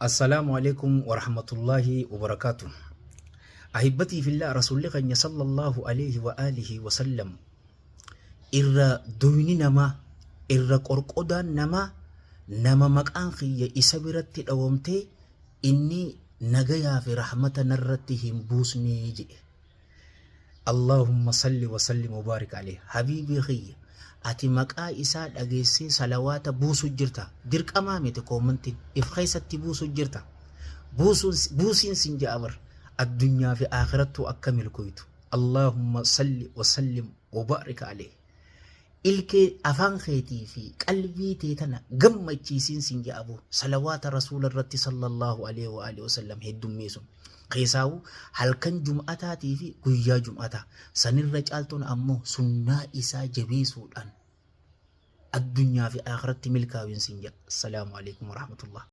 السلام عليكم ورحمة الله وبركاته. أحبتي في الله، رسول الله صلى الله عليه وآله وسلم إرى دويني نما إرى قرقودان نما مقان خي إسابرت أومتي إني نجيا في رحمة نرتهم بوسني جي. اللهم صل وسلم وبارك عليه. حبيبي خي ati maqaa isaa dhageessee salawaata buusu jirta, dirqamaa miti koomantiin if keessatti buusu jirta. Buusiin sin ja'abar addunyaa fi akhirattu akka milkooytu. Allahumma salli wa sallim wa baarik alayhi. Ilkee afaan keetii fi qalbii tee tana gammachiisiin sin ja'abu salawaata rasuula irratti sallallahu alaihi wa alihi wasallam heddummeessun. Keessaawu halkan jum'ataatii fi guyyaa jum'ataa sanirra caaltuun ammoo sunnaa isaa jabeessuudhaan addunyaa fi akhiratti milkaa'uun sin jedha. Assalaamu alaikum warahmatullah.